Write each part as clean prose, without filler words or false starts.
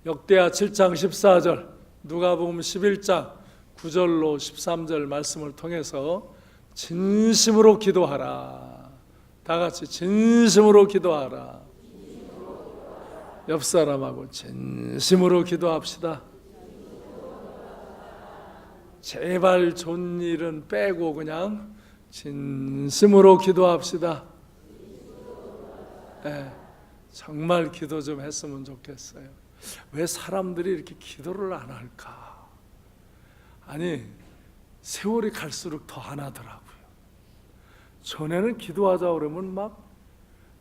역대하 7장 14절, 누가복음 11장 9절로 13절 말씀을 통해서 진심으로 기도하라. 다 같이 진심으로 기도하라. 옆 사람하고 진심으로 기도합시다. 제발 좋은 일은 빼고 그냥 진심으로 기도합시다. 네, 정말 기도 좀 했으면 좋겠어요. 왜 사람들이 이렇게 기도를 안 할까? 아니, 세월이 갈수록 더 안 하더라고요. 전에는 기도하자 그러면 막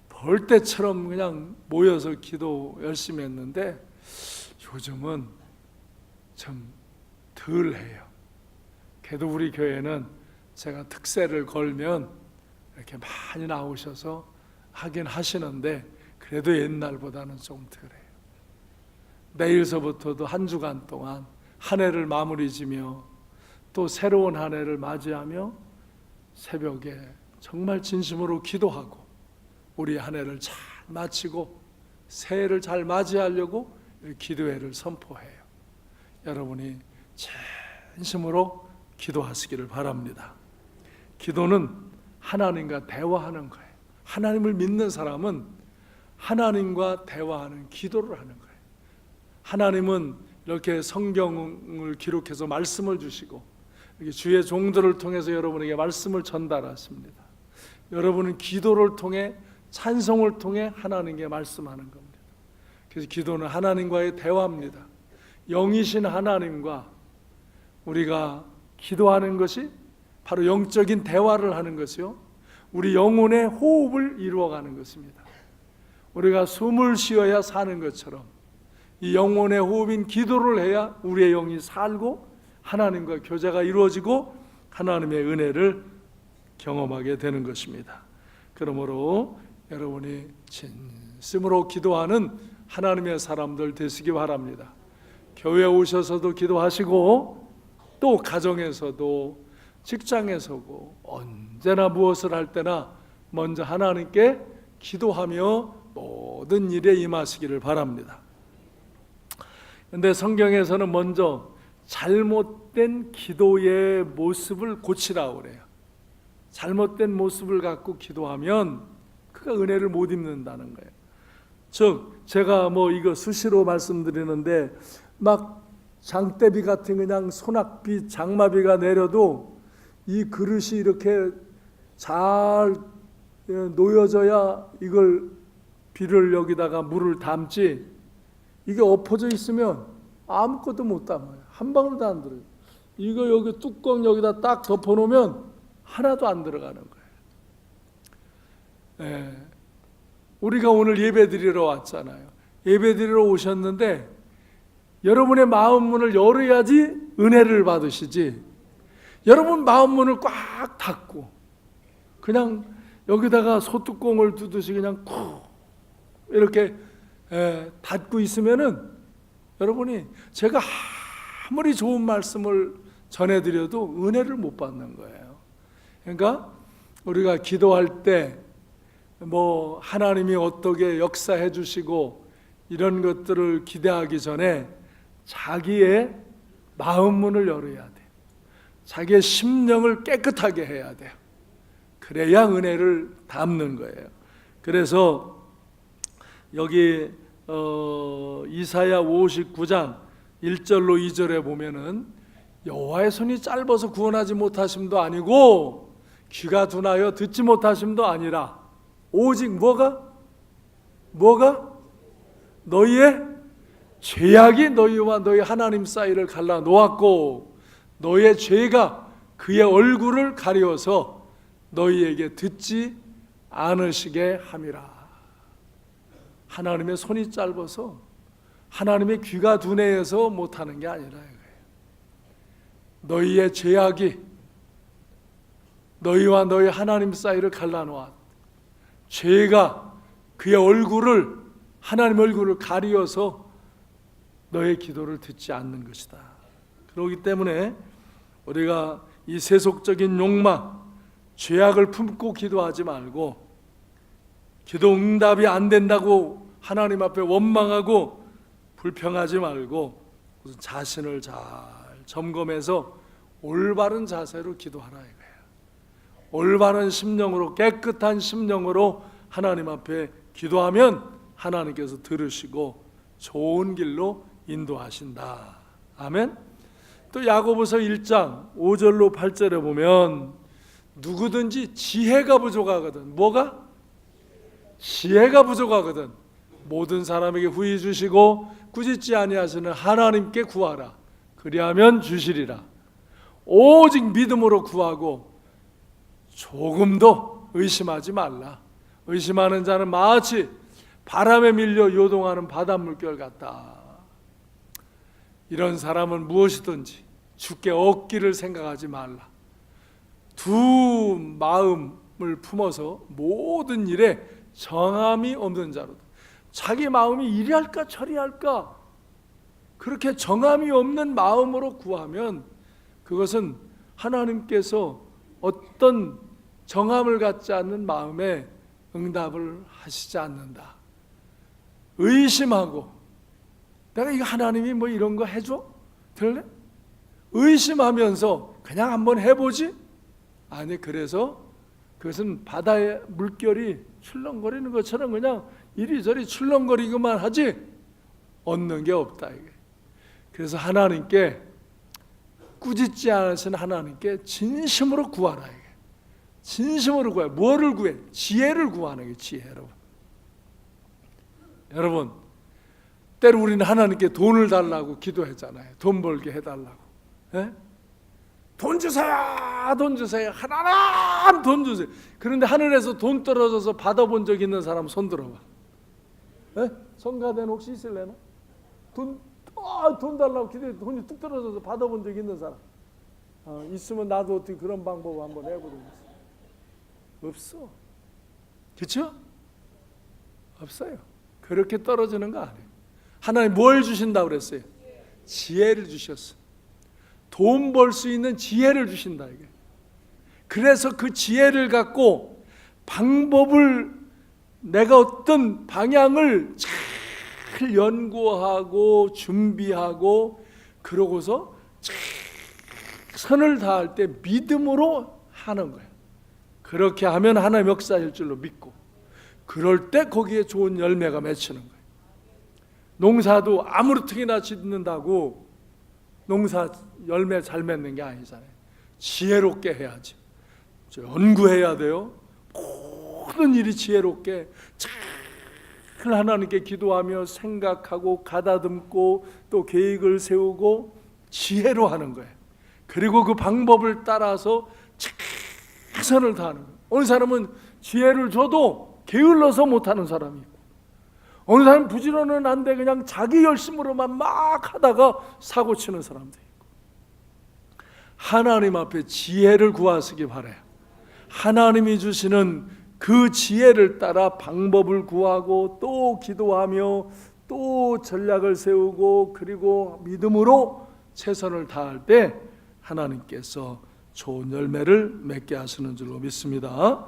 벌떼처럼 그냥 모여서 기도 열심히 했는데 요즘은 좀 덜 해요. 그래도 우리 교회는 제가 특세를 걸면 이렇게 많이 나오셔서 하긴 하시는데 그래도 옛날보다는 좀 덜해요. 내일서부터도 한 주간 동안 한 해를 마무리 지며 또 새로운 한 해를 맞이하며 새벽에 정말 진심으로 기도하고 우리 한 해를 잘 마치고 새해를 잘 맞이하려고 기도회를 선포해요. 여러분이 진심으로 기도하시기를 바랍니다. 기도는 하나님과 대화하는 거예요. 하나님을 믿는 사람은 하나님과 대화하는 기도를 하는 거예요. 하나님은 이렇게 성경을 기록해서 말씀을 주시고 이렇게 주의 종들을 통해서 여러분에게 말씀을 전달하십니다. 여러분은 기도를 통해 찬송을 통해 하나님께 말씀하는 겁니다. 그래서 기도는 하나님과의 대화입니다. 영이신 하나님과 우리가 기도하는 것이 바로 영적인 대화를 하는 것이요, 우리 영혼의 호흡을 이루어가는 것입니다. 우리가 숨을 쉬어야 사는 것처럼 이 영혼의 호흡인 기도를 해야 우리의 영이 살고 하나님과 교제가 이루어지고 하나님의 은혜를 경험하게 되는 것입니다. 그러므로 여러분이 진심으로 기도하는 하나님의 사람들 되시기 바랍니다. 교회에 오셔서도 기도하시고 또 가정에서도 직장에서도 언제나 무엇을 할 때나 먼저 하나님께 기도하며 모든 일에 임하시기를 바랍니다. 그런데 성경에서는 먼저 잘못된 기도의 모습을 고치라고 그래요. 잘못된 모습을 갖고 기도하면 그가 은혜를 못 입는다는 거예요. 즉 제가 이거 수시로 말씀드리는데 막 장대비 같은 그냥 소낙비 장마비가 내려도 이 그릇이 이렇게 잘 놓여져야 이걸 비를 여기다가 물을 담지, 이게 엎어져 있으면 아무것도 못 담아요. 한 방울도 안 들어요. 이거 여기 뚜껑 여기다 딱 덮어놓으면 하나도 안 들어가는 거예요. 우리가 오늘 예배 드리러 왔잖아요. 예배 드리러 오셨는데 여러분의 마음 문을 열어야지 은혜를 받으시지, 여러분 마음 문을 꽉 닫고 그냥 여기다가 소뚜껑을 두듯이 그냥 쿡 이렇게 닫고 있으면은 여러분이 제가 아무리 좋은 말씀을 전해드려도 은혜를 못 받는 거예요. 그러니까 우리가 기도할 때 하나님이 어떻게 역사해 주시고 이런 것들을 기대하기 전에 자기의 마음 문을 열어야 돼요. 자기의 심령을 깨끗하게 해야 돼요. 그래야 은혜를 담는 거예요. 그래서 여기 이사야 59장 1절로 2절에 보면은 여호와의 손이 짧아서 구원하지 못하심도 아니고 귀가 둔하여 듣지 못하심도 아니라 오직 뭐가? 너희의 죄악이 너희와 너희 하나님 사이를 갈라 놓았고 너희의 죄가 그의 얼굴을 가려서 너희에게 듣지 않으시게 함이라. 하나님의 손이 짧아서 하나님의 귀가 둔해서 못하는 게 아니라 이거예요. 너희의 죄악이 너희와 너희 하나님 사이를 갈라놓아 죄가 그의 얼굴을, 하나님 얼굴을 가리어서 너의 기도를 듣지 않는 것이다. 그렇기 때문에 우리가 이 세속적인 욕망, 죄악을 품고 기도하지 말고 기도 응답이 안 된다고 하나님 앞에 원망하고 불평하지 말고 우선 자신을 잘 점검해서 올바른 자세로 기도하라 이거예요. 올바른 심령으로, 깨끗한 심령으로 하나님 앞에 기도하면 하나님께서 들으시고 좋은 길로 인도하신다. 아멘. 또 야고보서 1장 5절로 8절에 보면 누구든지 지혜가 부족하거든. 뭐가? 지혜가 부족하거든. 모든 사람에게 후히 주시고 꾸짖지 아니하시는 하나님께 구하라. 그리하면 주시리라. 오직 믿음으로 구하고 조금도 의심하지 말라. 의심하는 자는 마치 바람에 밀려 요동하는 바닷물결 같다. 이런 사람은 무엇이든지 주께 얻기를 생각하지 말라. 두 마음을 품어서 모든 일에 정함이 없는 자로다. 자기 마음이 이리 할까 저리 할까 그렇게 정함이 없는 마음으로 구하면 그것은 하나님께서 어떤 정함을 갖지 않는 마음에 응답을 하시지 않는다. 의심하고 내가 이거 하나님이 뭐 이런 거 해줘? 될래? 의심하면서 그냥 한번 해보지? 아니, 그래서 그것은 바다의 물결이 출렁거리는 것처럼 그냥 이리저리 출렁거리기만 하지 얻는 게 없다 이게. 그래서 하나님께 꾸짖지 않으신 하나님께 진심으로 구하라 이게. 진심으로 구해. 뭐를 구해? 지혜를 구하는 게 지혜로. 여러분, 때로 우리는 하나님께 돈을 달라고 기도했잖아요. 돈 벌게 해달라고. 예? 돈 주세요, 돈 주세요, 하나님 돈 주세요. 그런데 하늘에서 돈 떨어져서 받아본 적 있는 사람 손 들어봐. 예? 성가대는 혹시 있을래나? 돈 달라고 기도해 돈이 뚝 떨어져서 받아본 적 있는 사람? 있으면 나도 어떻게 그런 방법 한번 해보겠어. 없어. 그렇죠? 없어요. 그렇게 떨어지는 거 아니에요. 하나님 뭘 주신다고 그랬어요? 지혜를 주셨어. 돈 벌 수 있는 지혜를 주신다 이게. 그래서 그 지혜를 갖고 방법을, 내가 어떤 방향을 잘 연구하고 준비하고 그러고서 최선을 다할 때 믿음으로 하는 거예요. 그렇게 하면 하나님 역사일 줄로 믿고, 그럴 때 거기에 좋은 열매가 맺히는 거예요. 농사도 아무렇게나 짓는다고 농사 열매 잘 맺는 게 아니잖아요. 지혜롭게 해야지. 연구해야 돼요. 모든 일이 지혜롭게 잘 하나님께 기도하며 생각하고 가다듬고 또 계획을 세우고 지혜로 하는 거예요. 그리고 그 방법을 따라서 최선을 다하는 거예요. 어느 사람은 지혜를 줘도 게을러서 못하는 사람이 있고, 어느 사람은 부지런은 한데 그냥 자기 열심으로만 막 하다가 사고 치는 사람도 있고. 하나님 앞에 지혜를 구하시기 바라요. 하나님이 주시는 그 지혜를 따라 방법을 구하고 또 기도하며 또 전략을 세우고 그리고 믿음으로 최선을 다할 때 하나님께서 좋은 열매를 맺게 하시는 줄로 믿습니다.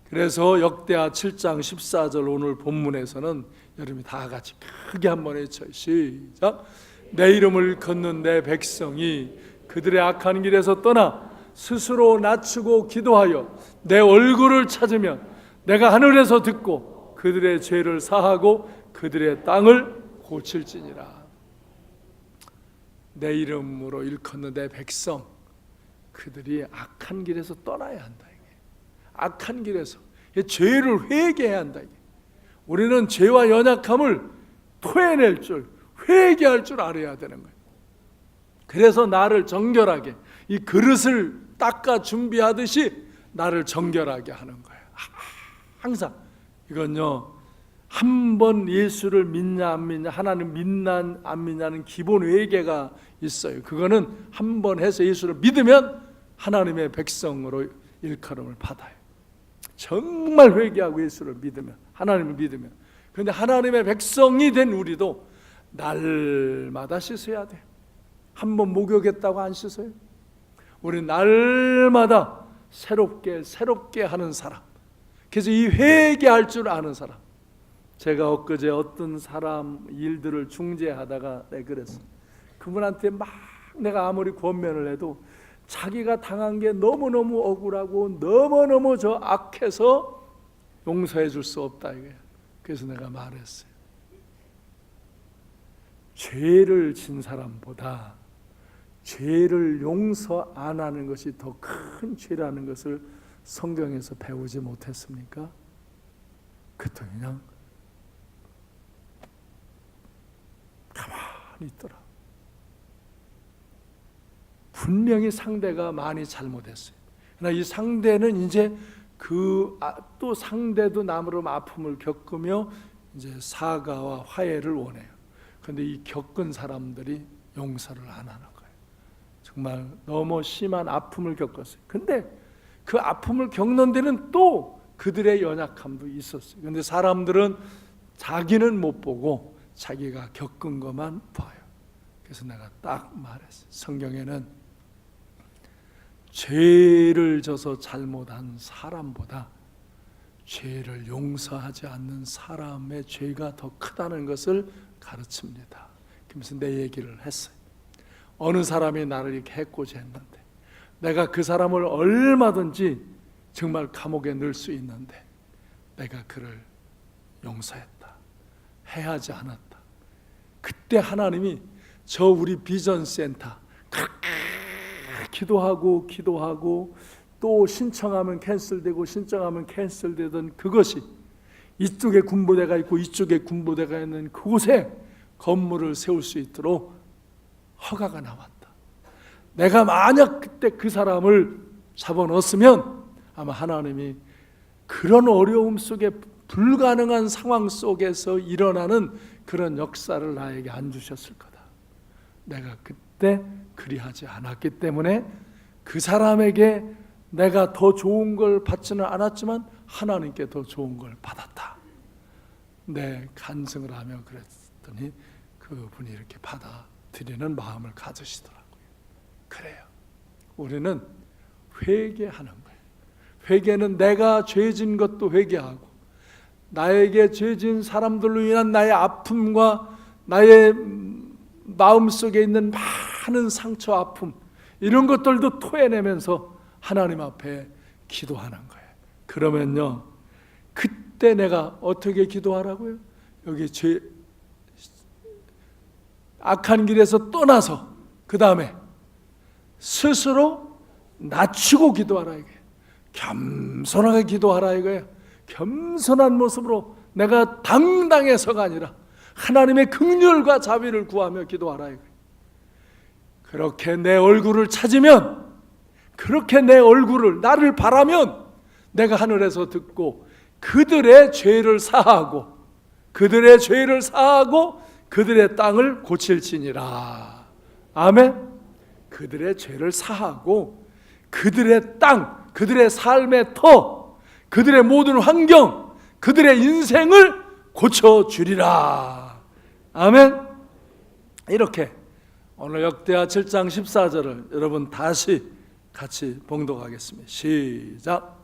그래서 역대하 7장 14절 오늘 본문에서는 여러분이 다 같이 크게 한번 외쳐요. 시작. 내 이름을 걷는 내 백성이 그들의 악한 길에서 떠나 스스로 낮추고 기도하여 내 얼굴을 찾으면 내가 하늘에서 듣고 그들의 죄를 사하고 그들의 땅을 고칠지니라. 내 이름으로 일컫는 내 백성, 그들이 악한 길에서 떠나야 한다. 악한 길에서 죄를 회개해야 한다. 우리는 죄와 연약함을 토해낼 줄, 회개할 줄 알아야 되는 거예요. 그래서 나를 정결하게, 이 그릇을 닦아 준비하듯이 나를 정결하게 하는 거예요. 항상 이건요, 한 번 예수를 믿냐 안 믿냐, 하나님 믿냐 안 믿냐는 기본 회개가 있어요. 그거는 한 번 해서 예수를 믿으면 하나님의 백성으로 일컬음을 받아요. 정말 회개하고 예수를 믿으면, 하나님을 믿으면. 그런데 하나님의 백성이 된 우리도 날마다 씻어야 돼요. 한 번 목욕했다고 안 씻어요? 우리 날마다 새롭게 하는 사람, 그래서 이 회개할 줄 아는 사람, 제가 엊그제 어떤 사람 일들을 중재하다가 내가 그랬어. 그분한테 막 내가 아무리 권면을 해도 자기가 당한 게 너무너무 억울하고 너무너무 저 악해서 용서해 줄 수 없다 이거야. 그래서 내가 말했어요. 죄를 진 사람보다 죄를 용서 안 하는 것이 더 큰 죄라는 것을 성경에서 배우지 못했습니까? 그때 그냥 가만히 있더라. 분명히 상대가 많이 잘못했어요. 그러나 이 상대는 이제 또 상대도 나무로 아픔을 겪으며 이제 사과와 화해를 원해요. 그런데 이 겪은 사람들이 용서를 안 하는 거예요. 정말 너무 심한 아픔을 겪었어요. 근데 그 아픔을 겪는 데는 또 그들의 연약함도 있었어요. 그런데 사람들은 자기는 못 보고 자기가 겪은 것만 봐요. 그래서 내가 딱 말했어요. 성경에는 죄를 져서 잘못한 사람보다 죄를 용서하지 않는 사람의 죄가 더 크다는 것을 가르칩니다. 그러면서 내 얘기를 했어요. 어느 사람이 나를 이렇게 해코지했는데 내가 그 사람을 얼마든지 정말 감옥에 넣을 수 있는데 내가 그를 용서했다, 해하지 않았다. 그때 하나님이 저 우리 비전센터 기도하고 또 신청하면 캔슬되고 신청하면 캔슬되던 그것이 이쪽에 군부대가 있고 이쪽에 군부대가 있는 그곳에 건물을 세울 수 있도록 허가가 나왔다. 내가 만약 그때 그 사람을 잡아넣었으면 아마 하나님이 그런 어려움 속에 불가능한 상황 속에서 일어나는 그런 역사를 나에게 안 주셨을 거다. 내가 그때 그리하지 않았기 때문에 그 사람에게 내가 더 좋은 걸 받지는 않았지만 하나님께 더 좋은 걸 받았다. 네, 간증을 하며 그랬더니 그분이 이렇게 받아들이는 마음을 가지시더라고요. 그래요. 우리는 회개하는 거예요. 회개는 내가 죄진 것도 회개하고 나에게 죄진 사람들로 인한 나의 아픔과 나의 마음속에 있는 많은 상처, 아픔 이런 것들도 토해내면서 하나님 앞에 기도하는 거예요. 그러면요, 그때 내가 어떻게 기도하라고요? 여기 악한 길에서 떠나서 그 다음에 스스로 낮추고 기도하라 이거예요. 겸손하게 기도하라 이거예요. 겸손한 모습으로 내가 당당해서가 아니라 하나님의 긍휼과 자비를 구하며 기도하라 이거예요. 그렇게 내 얼굴을 찾으면, 그렇게 내 얼굴을 나를 바라면 내가 하늘에서 듣고 그들의 죄를 사하고 그들의 땅을 고칠지니라. 아멘. 그들의 죄를 사하고 그들의 땅, 그들의 삶의 터, 그들의 모든 환경, 그들의 인생을 고쳐주리라. 아멘. 이렇게 오늘 역대하 7장 14절을 여러분 다시 같이 봉독하겠습니다. 시작.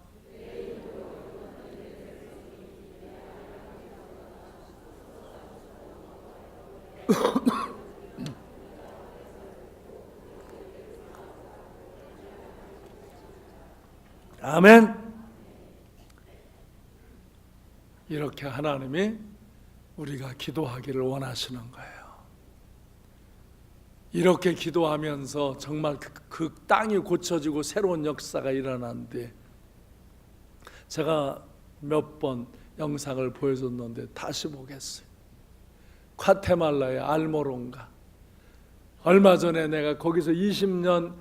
아멘. 이렇게 하나님이 우리가 기도하기를 원하시는 거예요. 이렇게 기도하면서 정말 그 땅이 고쳐지고 새로운 역사가 일어나는데, 제가 몇 번 영상을 보여줬는데 다시 보겠어요. 과테말라의 알모론가. 얼마 전에 내가 거기서 20년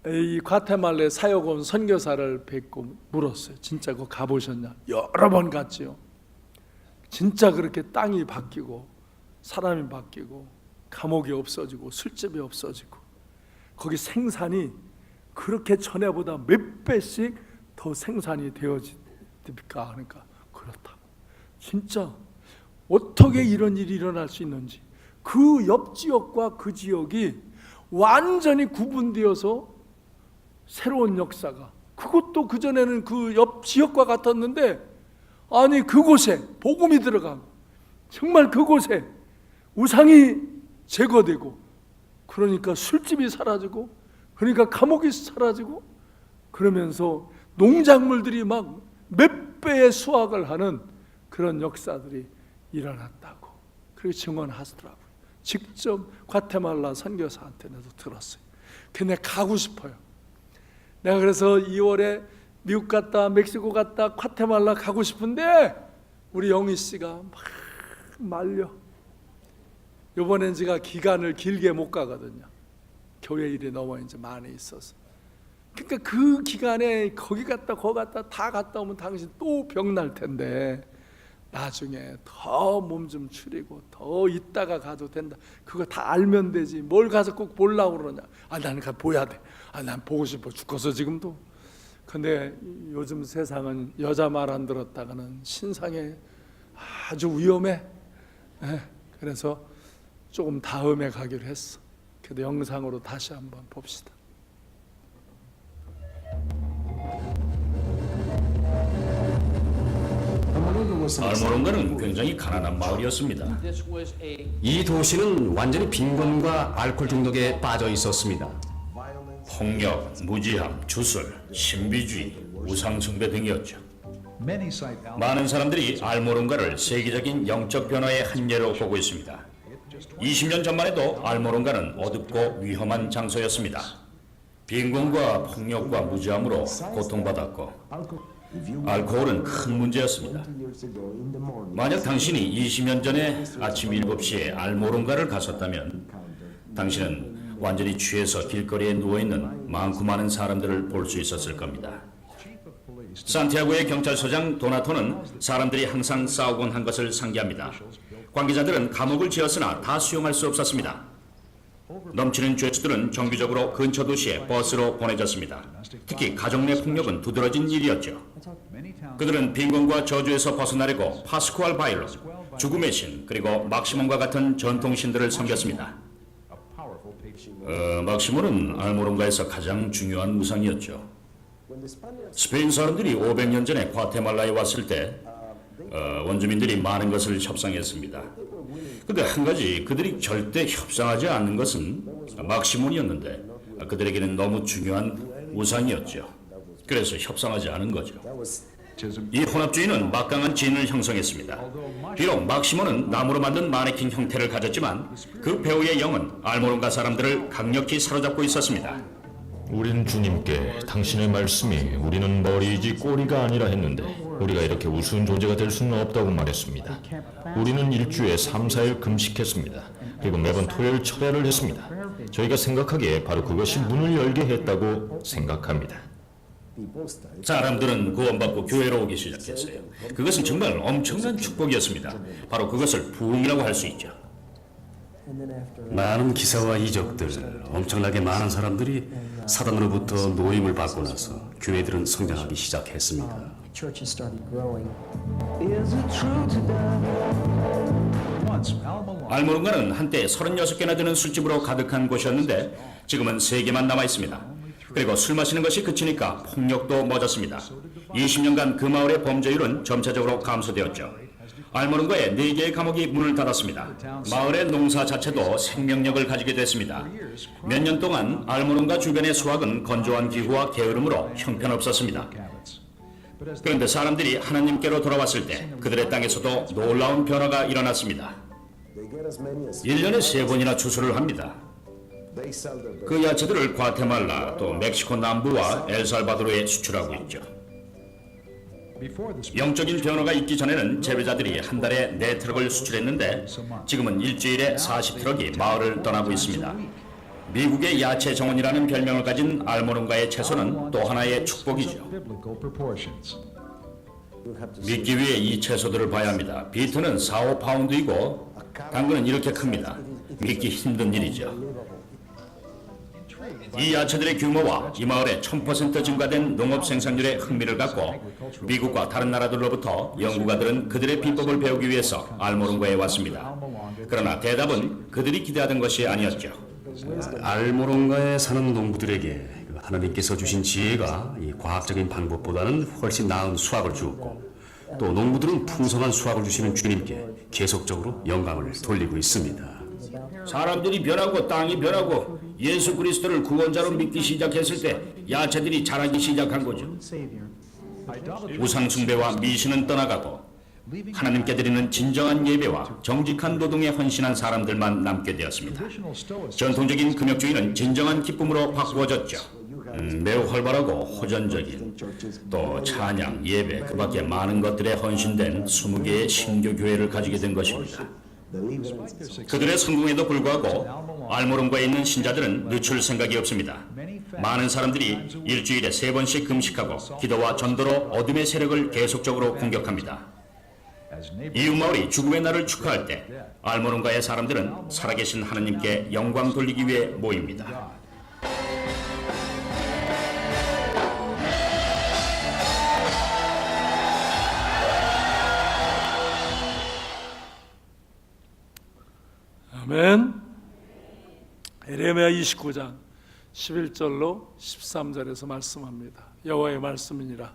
이 과테말라에 사역 온 선교사를 뵙고 물었어요. 진짜 그거 가보셨냐? 여러 번 갔지요. 진짜 그렇게 땅이 바뀌고 사람이 바뀌고 감옥이 없어지고 술집이 없어지고 거기 생산이 그렇게 전에보다 몇 배씩 더 생산이 되어집니까? 그러니까 그렇다. 진짜 어떻게 이런 일이 일어날 수 있는지, 그 옆 지역과 그 지역이 완전히 구분되어서 새로운 역사가, 그것도 그전에는 그 옆 지역과 같았는데 아니 그곳에 복음이 들어가고 정말 그곳에 우상이 제거되고, 그러니까 술집이 사라지고, 그러니까 감옥이 사라지고, 그러면서 농작물들이 막 몇 배의 수확을 하는 그런 역사들이 일어났다고 그렇게 증언하시더라고요. 직접 과테말라 선교사한테 나도 들었어요. 근데 가고 싶어요. 내가 그래서 2월에 미국 갔다 멕시코 갔다 과테말라 가고 싶은데 우리 영희 씨가 막 말려. 이번엔 제가 기간을 길게 못 가거든요. 교회 일이 너무 이제 많이 있어서. 그러니까 그 기간에 거기 갔다 다 갔다 오면 당신 또 병날 텐데 나중에 더 몸 좀 추리고 더 있다가 가도 된다. 그거 다 알면 되지. 뭘 가서 꼭 보려고 그러냐. 나는 가 보야 돼. 난 보고 싶어 죽어서 지금도. 근데 요즘 세상은 여자 말 안 들었다가는 신상에 아주 위험해. 그래서 조금 다음에 가기로 했어. 그래도 영상으로 다시 한번 봅시다. 알모론가는 굉장히 가난한 마을이었습니다. 이 도시는 완전히 빈곤과 알코올 중독에 빠져 있었습니다. 폭력, 무지함, 주술, 신비주의, 우상숭배 등이었죠. 많은 사람들이 알모론가를 세계적인 영적 변화의 한 예로 보고 있습니다. 20년 전만 해도 알모론가는 어둡고 위험한 장소였습니다. 빈곤과 폭력과 무지함으로 고통받았고 알코올은 큰 문제였습니다. 만약 당신이 20년 전에 아침 7시에 알모론가를 갔었다면 당신은 완전히 취해서 길거리에 누워있는 많고 많은 사람들을 볼 수 있었을 겁니다. 산티아고의 경찰서장 도나토는 사람들이 항상 싸우곤 한 것을 상기합니다. 관계자들은 감옥을 지었으나 다 수용할 수 없었습니다. 넘치는 죄수들은 정기적으로 근처 도시에 버스로 보내졌습니다. 특히 가정 내 폭력은 두드러진 일이었죠. 그들은 빈곤과 저주에서 벗어나려고 파스쿠알 바일로, 죽음의 신, 그리고 막시몬과 같은 전통신들을 섬겼습니다. 막시몬은 알모론가에서 가장 중요한 우상이었죠. 스페인 사람들이 500년 전에 과테말라에 왔을 때 원주민들이 많은 것을 협상했습니다. 근데 한 가지 그들이 절대 협상하지 않는 것은 막시몬이었는데 그들에게는 너무 중요한 우상이었죠. 그래서 협상하지 않은 거죠. 이 혼합주의는 막강한 진을 형성했습니다. 비록 막시몬은 나무로 만든 마네킹 형태를 가졌지만 그 배우의 영은 알모론가 사람들을 강력히 사로잡고 있었습니다. 우린 주님께 당신의 말씀이 우리는 머리이지 꼬리가 아니라 했는데 우리가 이렇게 우스운 존재가 될 수는 없다고 말했습니다. 우리는 일주에 3, 4일 금식했습니다. 그리고 매번 토요일 철야를 했습니다. 저희가 생각하기에 바로 그것이 문을 열게 했다고 생각합니다. 사람들은 구원받고 교회로 오기 시작했어요. 그것은 정말 엄청난 축복이었습니다. 바로 그것을 부흥이라고 할 수 있죠. 많은 기사와 이적들, 엄청나게 많은 사람들이 사단으로부터 노임을 받고 나서 교회들은 성장하기 시작했습니다. 알모론가는 한때 36개나 되는 술집으로 가득한 곳이었는데 지금은 3개만 남아 있습니다. 그리고 술 마시는 것이 그치니까 폭력도 멎었습니다. 20년간 그 마을의 범죄율은 점차적으로 감소되었죠. 알모론가에 4개의 감옥이 문을 닫았습니다. 마을의 농사 자체도 생명력을 가지게 됐습니다. 몇 년 동안 알모론가 주변의 수확은 건조한 기후와 게으름으로 형편없었습니다. 그런데 사람들이 하나님께로 돌아왔을 때 그들의 땅에서도 놀라운 변화가 일어났습니다. 1년에 3번이나 추수를 합니다. 그 야채들을 과테말라 또 멕시코 남부와 엘살바도르에 수출하고 있죠. 영적인 변화가 있기 전에는 재배자들이 한 달에 4트럭을 수출했는데 지금은 일주일에 40트럭이 마을을 떠나고 있습니다. 미국의 야채 정원이라는 별명을 가진 알모론가의 채소는 또 하나의 축복이죠. 믿기 위해 이 채소들을 봐야 합니다. 비트는 4, 5파운드이고 당근은 이렇게 큽니다. 믿기 힘든 일이죠. 이 야채들의 규모와 이 마을의 1000% 증가된 농업 생산률에 흥미를 갖고 미국과 다른 나라들로부터 연구가들은 그들의 비법을 배우기 위해서 알모론가에 왔습니다. 그러나 대답은 그들이 기대하던 것이 아니었죠. 알모론가에 사는 농부들에게 하나님께서 주신 지혜가 이 과학적인 방법보다는 훨씬 나은 수확을 주었고 또 농부들은 풍성한 수확을 주시는 주님께 계속적으로 영광을 돌리고 있습니다. 사람들이 변하고 땅이 변하고 예수 그리스도를 구원자로 믿기 시작했을 때 야채들이 자라기 시작한 거죠. 우상 숭배와 미신은 떠나가고 하나님께 드리는 진정한 예배와 정직한 노동에 헌신한 사람들만 남게 되었습니다. 전통적인 금욕주의는 진정한 기쁨으로 바꾸어졌죠. 매우 활발하고 호전적인 또 찬양, 예배, 그 밖에 많은 것들에 헌신된 20개의 신교 교회를 가지게 된 것입니다. 그들의 성공에도 불구하고 알모론과에 있는 신자들은 늦출 생각이 없습니다. 많은 사람들이 일주일에 3번씩 금식하고 기도와 전도로 어둠의 세력을 계속적으로 공격합니다. 이웃 마을이 죽음의 날을 축하할 때 알모론과의 사람들은 살아계신 하나님께 영광 돌리기 위해 모입니다. 아멘. 에레미야 29장 11절로 13절에서 말씀합니다. 여호와의 말씀이니라.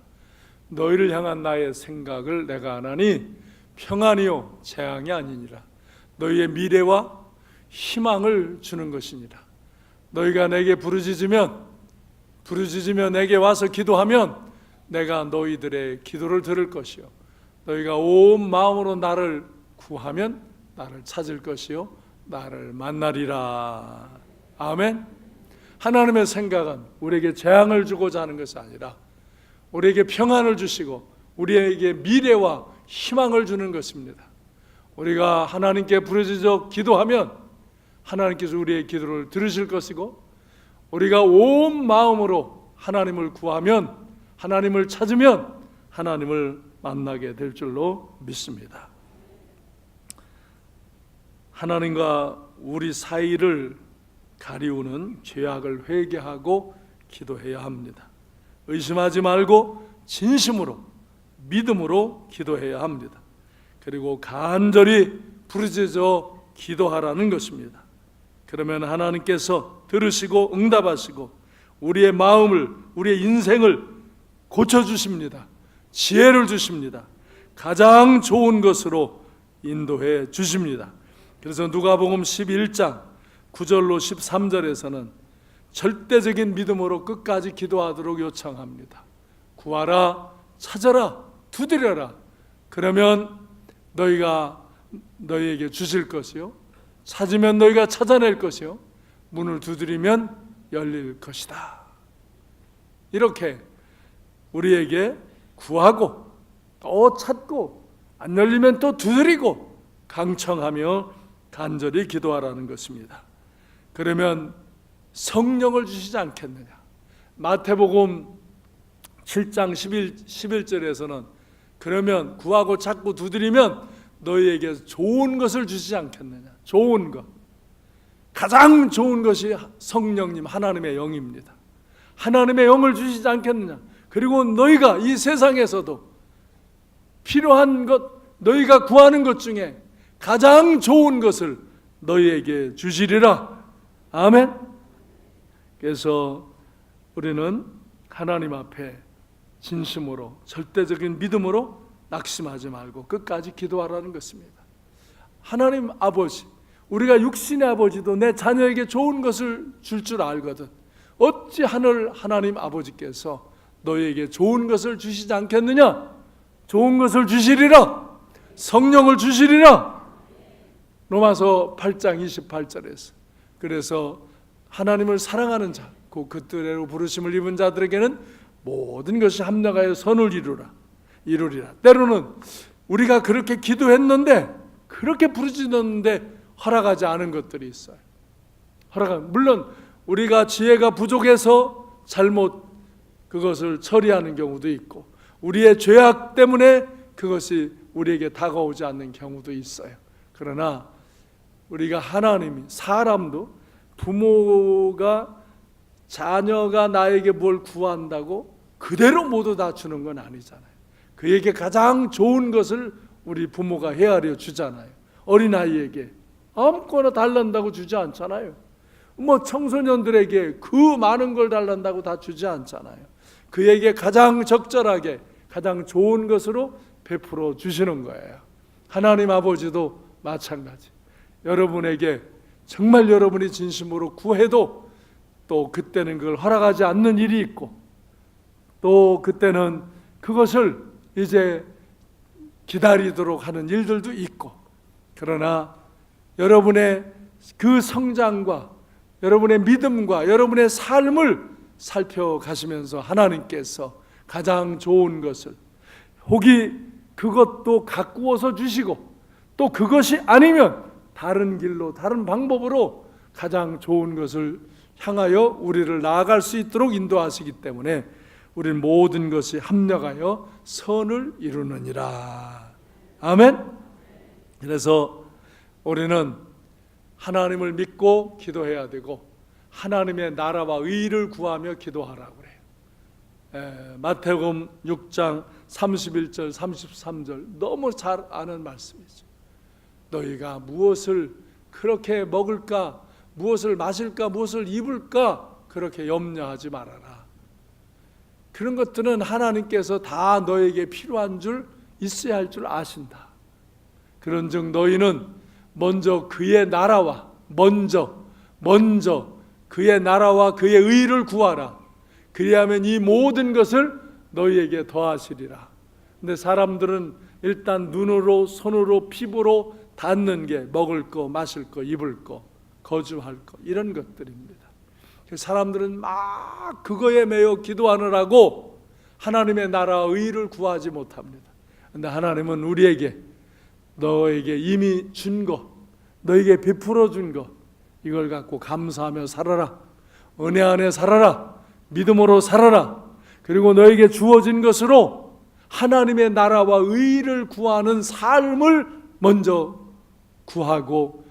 너희를 향한 나의 생각을 내가 아나니 평안이요 재앙이 아니니라. 너희의 미래와 희망을 주는 것이니라. 너희가 내게 부르짖으며 내게 와서 기도하면 내가 너희들의 기도를 들을 것이요 너희가 온 마음으로 나를 구하면 나를 찾을 것이요 나를 만나리라. 아멘. 하나님의 생각은 우리에게 재앙을 주고자 하는 것이 아니라 우리에게 평안을 주시고 우리에게 미래와 희망을 주는 것입니다. 우리가 하나님께 부르짖어 기도하면 하나님께서 우리의 기도를 들으실 것이고 우리가 온 마음으로 하나님을 구하면 하나님을 찾으면 하나님을 만나게 될 줄로 믿습니다. 하나님과 우리 사이를 가리우는 죄악을 회개하고 기도해야 합니다. 의심하지 말고 진심으로 믿음으로 기도해야 합니다. 그리고 간절히 부르짖어 기도하라는 것입니다. 그러면 하나님께서 들으시고 응답하시고 우리의 마음을 우리의 인생을 고쳐주십니다. 지혜를 주십니다. 가장 좋은 것으로 인도해 주십니다. 그래서 누가복음 11장 9절로 13절에서는 절대적인 믿음으로 끝까지 기도하도록 요청합니다. 구하라, 찾아라, 두드려라. 그러면 너희가 너희에게 주실 것이요 찾으면 너희가 찾아낼 것이요 문을 두드리면 열릴 것이다. 이렇게 우리에게 구하고 또 찾고 안 열리면 또 두드리고 강청하며 간절히 기도하라는 것입니다. 그러면 성령을 주시지 않겠느냐. 마태복음 7장 11절에서는 그러면 구하고 찾고 두드리면 너희에게 좋은 것을 주시지 않겠느냐. 좋은 것. 가장 좋은 것이 성령님 하나님의 영입니다. 하나님의 영을 주시지 않겠느냐. 그리고 너희가 이 세상에서도 필요한 것, 너희가 구하는 것 중에 가장 좋은 것을 너희에게 주시리라. 아멘. 그래서 우리는 하나님 앞에 진심으로 절대적인 믿음으로 낙심하지 말고 끝까지 기도하라는 것입니다. 하나님 아버지, 우리가 육신의 아버지도 내 자녀에게 좋은 것을 줄 줄 알거든 어찌 하늘 하나님 아버지께서 너희에게 좋은 것을 주시지 않겠느냐. 좋은 것을 주시리라. 성령을 주시리라. 로마서 8장 28절에서 그래서 하나님을 사랑하는 자, 그 뜻대로 부르심을 입은 자들에게는 모든 것이 합력하여 선을 이루리라. 때로는 우리가 그렇게 기도했는데 그렇게 부르짖었는데 허락하지 않은 것들이 있어요. 물론 우리가 지혜가 부족해서 잘못 그것을 처리하는 경우도 있고 우리의 죄악 때문에 그것이 우리에게 다가오지 않는 경우도 있어요. 그러나 우리가 하나님이 사람도 부모가 자녀가 나에게 뭘 구한다고 그대로 모두 다 주는 건 아니잖아요. 그에게 가장 좋은 것을 우리 부모가 헤아려 주잖아요. 어린아이에게 아무거나 달란다고 주지 않잖아요. 뭐 청소년들에게 그 많은 걸 달란다고 다 주지 않잖아요. 그에게 가장 적절하게 가장 좋은 것으로 베풀어 주시는 거예요. 하나님 아버지도 마찬가지. 여러분에게 정말 여러분이 진심으로 구해도 또 그때는 그걸 허락하지 않는 일이 있고, 또 그때는 그것을 이제 기다리도록 하는 일들도 있고, 그러나 여러분의 그 성장과 여러분의 믿음과 여러분의 삶을 살펴가시면서 하나님께서 가장 좋은 것을, 혹이 그것도 가꾸어서 주시고, 또 그것이 아니면 다른 길로 다른 방법으로 가장 좋은 것을 향하여 우리를 나아갈 수 있도록 인도하시기 때문에 우리는 모든 것이 합력하여 선을 이루느니라. 아멘. 그래서 우리는 하나님을 믿고 기도해야 되고 하나님의 나라와 의를 구하며 기도하라고 그래요. 마태복음 6장 31절 33절 너무 잘 아는 말씀이죠. 너희가 무엇을 그렇게 먹을까, 무엇을 마실까, 무엇을 입을까 그렇게 염려하지 말아라. 그런 것들은 하나님께서 다 너에게 필요한 줄, 있어야 할 줄 아신다. 그런즉 너희는 먼저 그의 나라와 먼저 그의 나라와 그의 의를 구하라. 그리하면 이 모든 것을 너희에게 더하시리라. 근데 사람들은 일단 눈으로, 손으로, 피부로 닿는 게 먹을 거, 마실 거, 입을 거, 거주할 거, 이런 것들입니다. 사람들은 막 그거에 매여 기도하느라고 하나님의 나라와 의를 구하지 못합니다. 그런데 하나님은 우리에게 너에게 이미 준 것, 너에게 베풀어 준 것, 이걸 갖고 감사하며 살아라. 은혜 안에 살아라. 믿음으로 살아라. 그리고 너에게 주어진 것으로 하나님의 나라와 의를 구하는 삶을 먼저 구하고,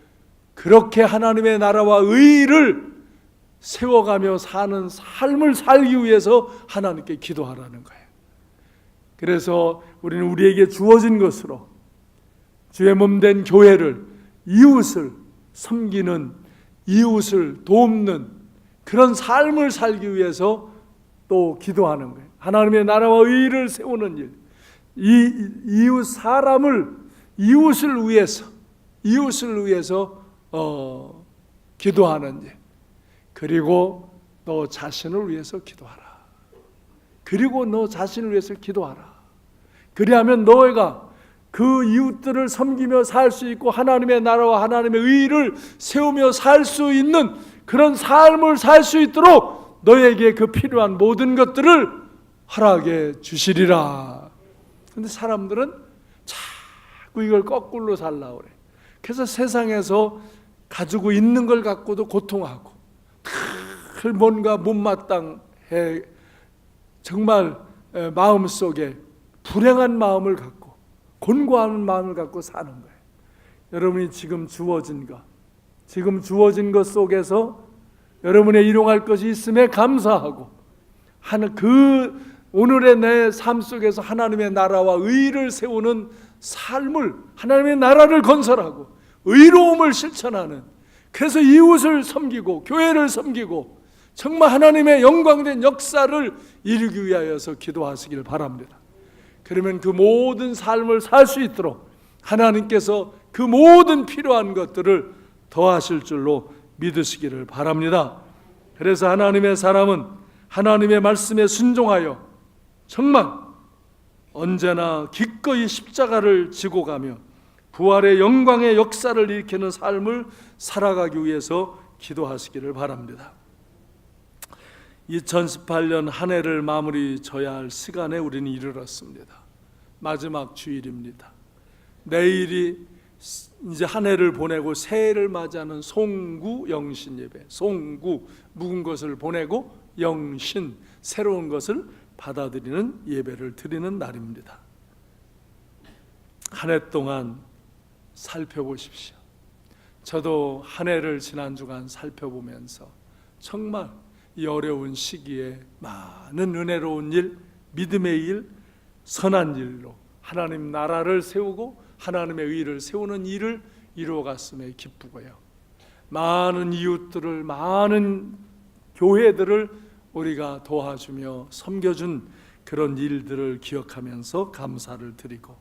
그렇게 하나님의 나라와 의를 세워가며 사는 삶을 살기 위해서 하나님께 기도하라는 거예요. 그래서 우리는 우리에게 주어진 것으로 주의 몸 된 교회를, 이웃을 섬기는, 이웃을 돕는 그런 삶을 살기 위해서 또 기도하는 거예요. 하나님의 나라와 의를 세우는 일, 이 이웃 사람을, 이웃을 위해서 기도하는 일, 그리고 너 자신을 위해서 기도하라. 그리고 너 자신을 위해서 기도하라. 그리하면 너희가 그 이웃들을 섬기며 살 수 있고 하나님의 나라와 하나님의 의를 세우며 살 수 있는 그런 삶을 살 수 있도록 너에게 그 필요한 모든 것들을 허락해 주시리라. 그런데 사람들은 자꾸 이걸 거꾸로 살라고 그래. 그래서 세상에서 가지고 있는 걸 갖고도 고통하고 늘 뭔가 못마땅해, 정말 마음속에 불행한 마음을 갖고 곤고한 마음을 갖고 사는 거예요. 여러분이 지금 주어진 것 속에서 여러분의 일용할 것이 있음에 감사하고, 그 오늘의 내 삶 속에서 하나님의 나라와 의를 세우는 삶을, 하나님의 나라를 건설하고 의로움을 실천하는, 그래서 이웃을 섬기고 교회를 섬기고 정말 하나님의 영광된 역사를 이루기 위하여서 기도하시길 바랍니다. 그러면 그 모든 삶을 살 수 있도록 하나님께서 그 모든 필요한 것들을 더하실 줄로 믿으시기를 바랍니다. 그래서 하나님의 사람은 하나님의 말씀에 순종하여 정말 언제나 기꺼이 십자가를 지고 가며 부활의 영광의 역사를 일으키는 삶을 살아가기 위해서 기도하시기를 바랍니다. 2018년 한 해를 마무리 져야 할 시간에 우리는 이르렀습니다. 마지막 주일입니다. 내일이 이제 한 해를 보내고 새해를 맞이하는 송구 영신 예배, 송구 묵은 것을 보내고 영신 새로운 것을 받아들이는 예배를 드리는 날입니다. 한 해 동안 살펴보십시오. 저도 한 해를 지난 주간 살펴보면서 정말 이 어려운 시기에 많은 은혜로운 일, 믿음의 일, 선한 일로 하나님 나라를 세우고 하나님의 의를 세우는 일을 이루어갔음에 기쁘고요. 많은 이웃들을, 많은 교회들을 우리가 도와주며 섬겨준 그런 일들을 기억하면서 감사를 드리고,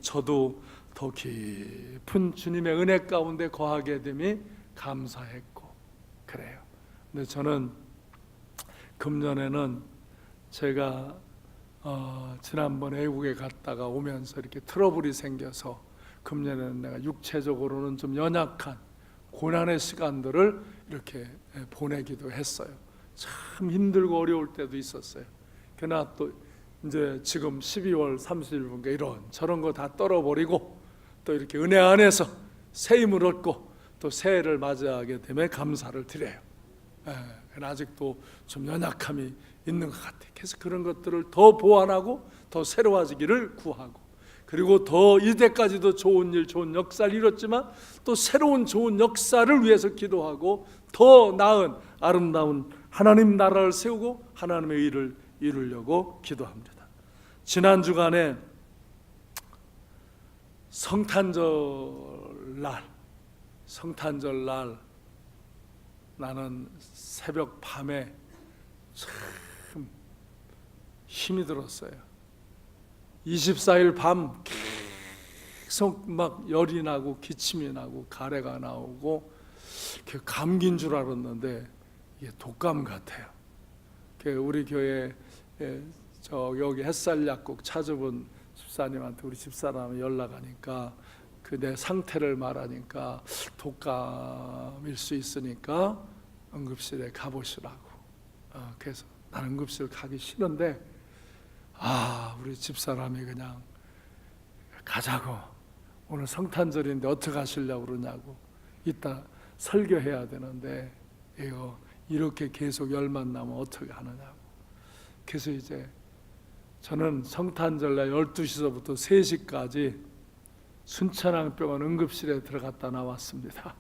저도 더 깊은 주님의 은혜 가운데 거하게 됨이 감사했고 그래요. 근데 저는 금년에는 제가 지난번 외국에 갔다가 오면서 이렇게 트러블이 생겨서 금년에는 내가 육체적으로는 좀 연약한 고난의 시간들을 이렇게 보내기도 했어요. 참 힘들고 어려울 때도 있었어요. 그러나 또 이제 지금 12월 30일분께 이런 저런 거 다 떨어버리고 또 이렇게 은혜 안에서 새 힘을 얻고 또 새해를 맞이하게 되면 감사를 드려요. 그러나 아직도 좀 연약함이 있는 것 같아요. 그래서 그런 것들을 더 보완하고 더 새로워지기를 구하고, 그리고 더 이때까지도 좋은 일, 좋은 역사를 이뤘지만 또 새로운 좋은 역사를 위해서 기도하고 더 나은 아름다운 하나님 나라를 세우고 하나님의 의를 이루려고 기도합니다. 지난 주간에 성탄절 날 나는 새벽 밤에 참 힘이 들었어요. 24일 밤 계속 막 열이 나고 기침이 나고 가래가 나오고 감기인 줄 알았는데 이게 독감 같아요. 우리 교회 여기 햇살 약국 찾아본 집사님한테 우리 집사람이 연락하니까 내 상태를 말하니까 독감일 수 있으니까 응급실에 가보시라고. 그래서 나는 응급실 가기 싫은데 우리 집사람이 그냥 가자고, 오늘 성탄절인데 어떻게 하시려고 그러냐고, 이따 설교해야 되는데 이거 이렇게 계속 열만 나면 어떻게 하느냐고. 그래서 이제 저는 성탄절날 12시서부터 3시까지 순천향병원 응급실에 들어갔다 나왔습니다.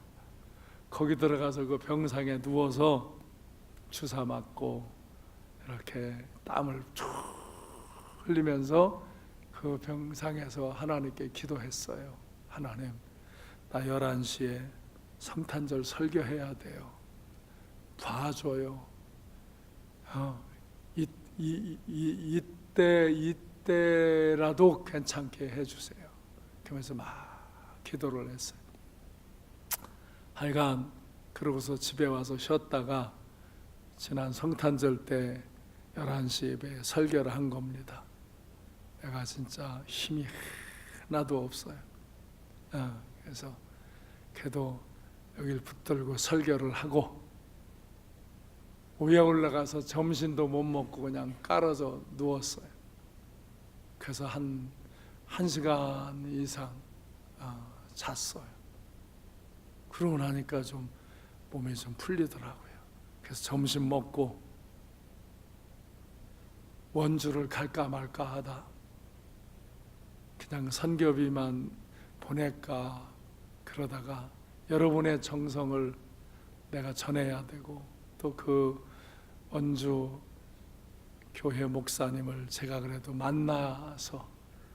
거기 들어가서 그 병상에 누워서 주사 맞고 이렇게 땀을 쭉 흘리면서 그 병상에서 하나님께 기도했어요. 하나님, 나 11시에 성탄절 설교해야 돼요. 봐줘요. 이때라도 괜찮게 해주세요. 그러면서 막 기도를 했어요. 하여간 그러고서 집에 와서 쉬었다가 지난 성탄절 때 11시 예배에 설교를 한 겁니다. 내가 진짜 힘이 하나도 없어요. 그래서 그래도 여길 붙들고 설교를 하고 위에 올라가서 점심도 못 먹고 그냥 깔아서 누웠어요. 그래서 한 1시간 이상 잤어요. 그러고 나니까 좀 몸이 좀 풀리더라고요. 그래서 점심 먹고 원주를 갈까 말까 하다 그냥 선교비만 보낼까 그러다가 여러분의 정성을 내가 전해야 되고 또 그 원주 교회 목사님을 제가 그래도 만나서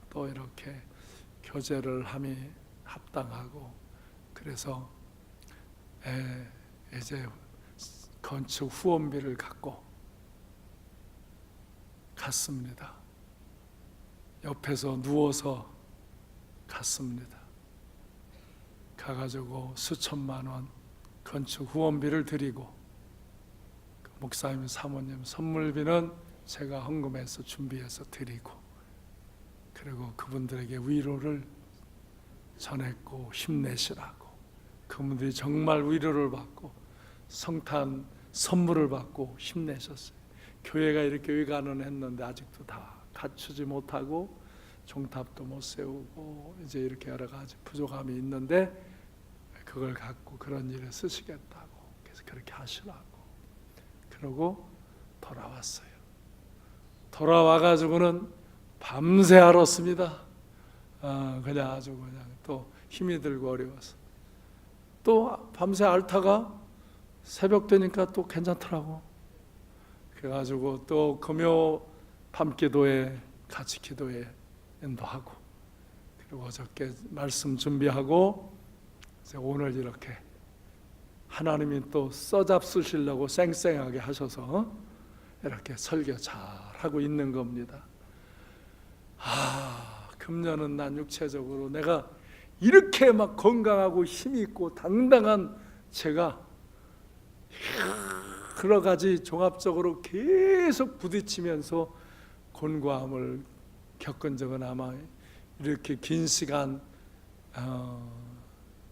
또 이렇게 교제를 함이 합당하고, 그래서 이제 건축 후원비를 갖고 갔습니다. 옆에서 누워서 갔습니다. 가가지고 수천만 원 건축 후원비를 드리고, 그 목사님 사모님 선물비는 제가 헌금해서 준비해서 드리고, 그리고 그분들에게 위로를 전했고 힘내시라고, 그분들이 정말 위로를 받고 성탄 선물을 받고 힘내셨어요. 교회가 이렇게 위관을 했는데 아직도 다 갖추지 못하고 종탑도 못 세우고 이제 이렇게 여러 가지 부족함이 있는데 그걸 갖고 그런 일에 쓰시겠다고, 그래서 그렇게 하시라고 그러고 돌아왔어요. 돌아와가지고는 밤새 앓았습니다. 그냥 아주 그냥 또 힘이 들고 어려워서 또 밤새 앓다가 새벽 되니까 또 괜찮더라고. 그래가지고 또 금요 밤기도에 같이 기도에 인도하고, 그리고 어저께 말씀 준비하고 이제 오늘 이렇게 하나님이 또 써잡수시려고 쌩쌩하게 하셔서 이렇게 설교 잘 하고 있는 겁니다. 금년은 난 육체적으로 내가 이렇게 막 건강하고 힘이 있고 당당한 제가 여러 가지 종합적으로 계속 부딪히면서 곤고함을 겪은 적은 아마 이렇게 긴 시간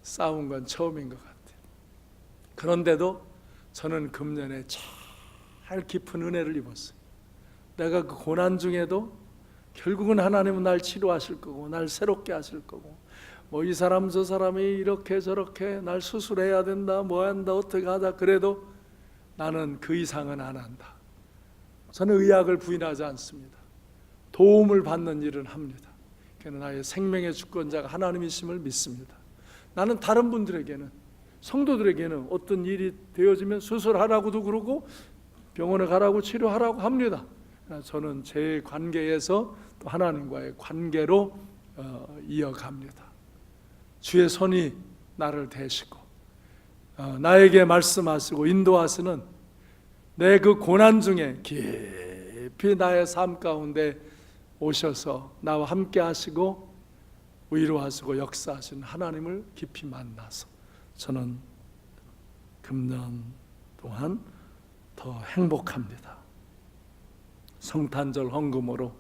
싸운 건 처음인 것 같아요. 그런데도 저는 금년에 잘 깊은 은혜를 입었어요. 내가 그 고난 중에도 결국은 하나님은 날 치료하실 거고 날 새롭게 하실 거고 뭐 이 사람 저 사람이 이렇게 저렇게 날 수술해야 된다 뭐 한다 어떻게 하다 그래도 나는 그 이상은 안 한다. 저는 의학을 부인하지 않습니다. 도움을 받는 일은 합니다. 그는 나의 생명의 주권자가 하나님이심을 믿습니다. 나는 다른 분들에게는 성도들에게는 어떤 일이 되어지면 수술하라고도 그러고 병원에 가라고 치료하라고 합니다. 저는 제 관계에서 또 하나님과의 관계로 이어갑니다. 주의 손이 나를 대시고 나에게 말씀하시고 인도하시는 내 그 고난 중에 깊이 나의 삶 가운데 오셔서 나와 함께 하시고 위로하시고 역사하시는 하나님을 깊이 만나서 저는 금년 동안 더 행복합니다. 성탄절 헌금으로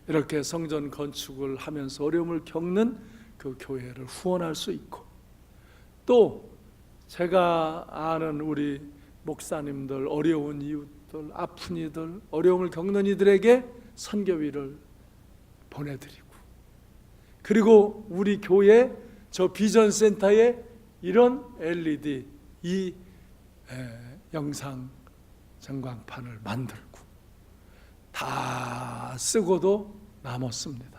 이렇게 성전 건축을 하면서 어려움을 겪는 그 교회를 후원할 수 있고 또 제가 아는 우리 목사님들, 어려운 이웃들, 아픈 이들, 어려움을 겪는 이들에게 선교비를 보내드리고 그리고 우리 교회 저 비전센터에 이런 LED 이 영상 전광판을 만들고 다 쓰고도 남았습니다.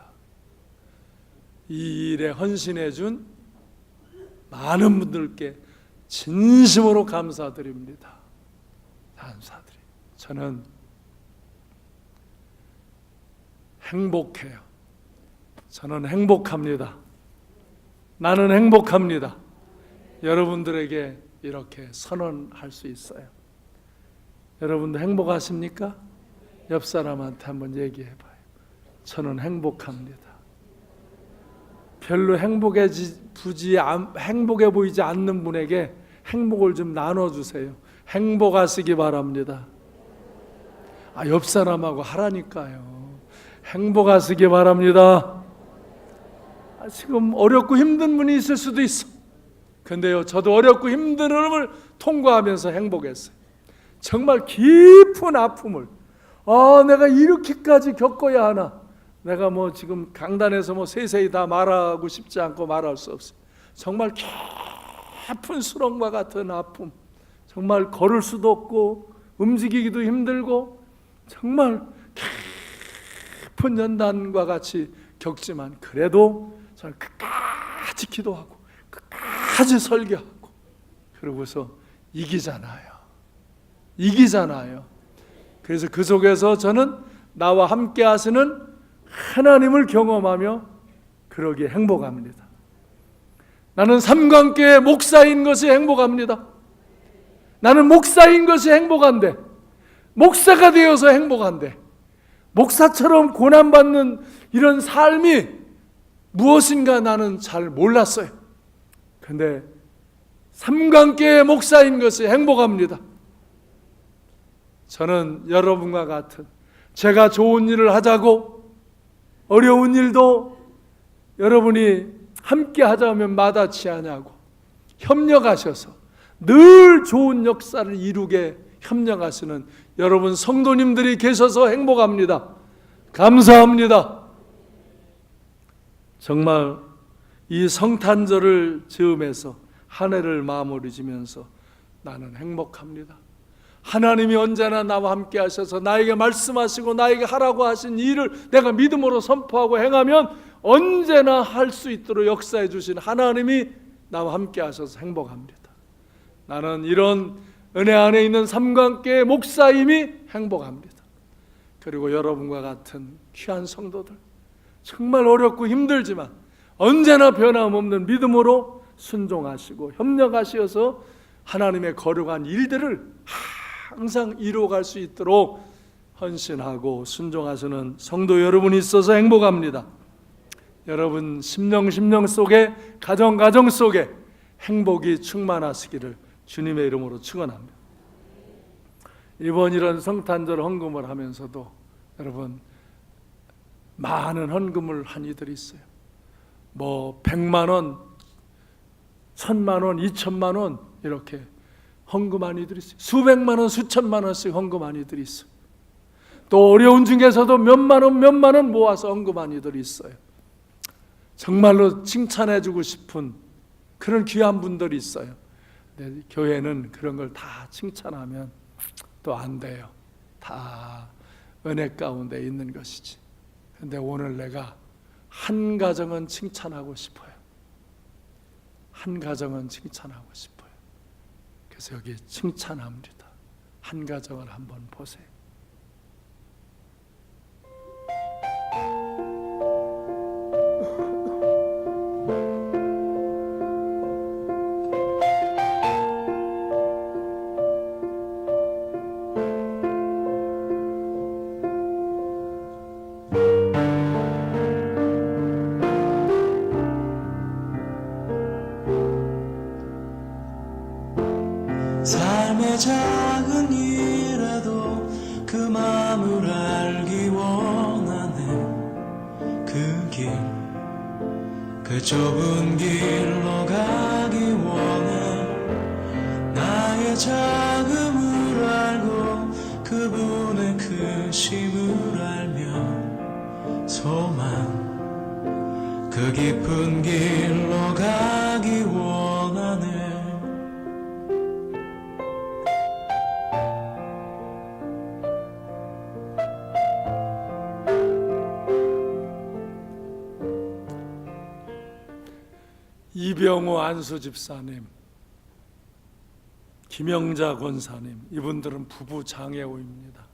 이 일에 헌신해 준 많은 분들께 진심으로 감사드립니다. 감사드립니다. 저는 행복해요. 저는 행복합니다. 나는 행복합니다. 여러분들에게 이렇게 선언할 수 있어요. 여러분도 행복하십니까? 옆 사람한테 한번 얘기해 봐요. 저는 행복합니다. 별로 행복해 보이지 않는 분에게 행복을 좀 나눠주세요. 행복하시기 바랍니다. 옆 사람하고 하라니까요. 행복하시기 바랍니다. 지금 어렵고 힘든 분이 있을 수도 있어. 근데요, 저도 어렵고 힘든 흐름을 통과하면서 행복했어요. 정말 깊은 아픔을 내가 이렇게까지 겪어야 하나. 내가 뭐 지금 강단에서 뭐 세세히 다 말하고 싶지 않고 말할 수 없어요. 정말 깊은 수렁과 같은 아픔, 정말 걸을 수도 없고 움직이기도 힘들고 정말 깊은 연단과 같이 겪지만 그래도 저는 끝까지 기도하고 끝까지 설교하고 그러고서 이기잖아요. 그래서 그 속에서 저는 나와 함께 하시는 하나님을 경험하며 그러기에 행복합니다. 나는 삼관교회 목사인 것이 행복합니다. 나는 목사인 것이 행복한데, 목사가 되어서 행복한데, 목사처럼 고난받는 이런 삶이 무엇인가 나는 잘 몰랐어요. 근데 삼관교회 목사인 것이 행복합니다. 저는 여러분과 같은 제가 좋은 일을 하자고 어려운 일도 여러분이 함께 하자면 마다치 않냐고 협력하셔서 늘 좋은 역사를 이루게 협력하시는 여러분 성도님들이 계셔서 행복합니다. 감사합니다. 정말 이 성탄절을 즈음해서 한 해를 마무리 지면서 나는 행복합니다. 하나님이 언제나 나와 함께 하셔서 나에게 말씀하시고 나에게 하라고 하신 일을 내가 믿음으로 선포하고 행하면 언제나 할 수 있도록 역사해 주신 하나님이 나와 함께 하셔서 행복합니다. 나는 이런 은혜 안에 있는 삼관교회 목사임이 행복합니다. 그리고 여러분과 같은 귀한 성도들, 정말 어렵고 힘들지만 언제나 변함없는 믿음으로 순종하시고 협력하셔서 하나님의 거룩한 일들을 항상 이루어갈 수 있도록 헌신하고 순종하시는 성도 여러분이 있어서 행복합니다. 여러분 심령 속에, 가정 속에 행복이 충만하시기를 주님의 이름으로 축원합니다. 이번 이런 성탄절 헌금을 하면서도 여러분 많은 헌금을 한 이들이 있어요. 뭐 100만 원, 1000만 원, 2000만 원 이렇게 헌금한 이들이 있어요. 수백만 원, 수천만 원씩 헌금한 이들이 있어요. 또 어려운 중에서도 몇만 원 모아서 헌금한 이들이 있어요. 정말로 칭찬해주고 싶은 그런 귀한 분들이 있어요. 근데 교회는 그런 걸 다 칭찬하면 또 안 돼요. 다 은혜 가운데 있는 것이지. 근데 오늘 내가 한 가정은 칭찬하고 싶어요. 한 가정은 칭찬하고 싶어요. 그래서 여기 칭찬합니다. 한 가정을 한번 보세요. 삶의 작은 일에도 그 마음을 알기 원하네. 그 길, 그 좁은 길로 가기 원해. 나의 작음을 알고 그분의 크심을 알며 소망, 그 깊은 길로 가기 원하네. 이병호 안수 집사님, 김영자 권사님, 이분들은 부부 장애우입니다.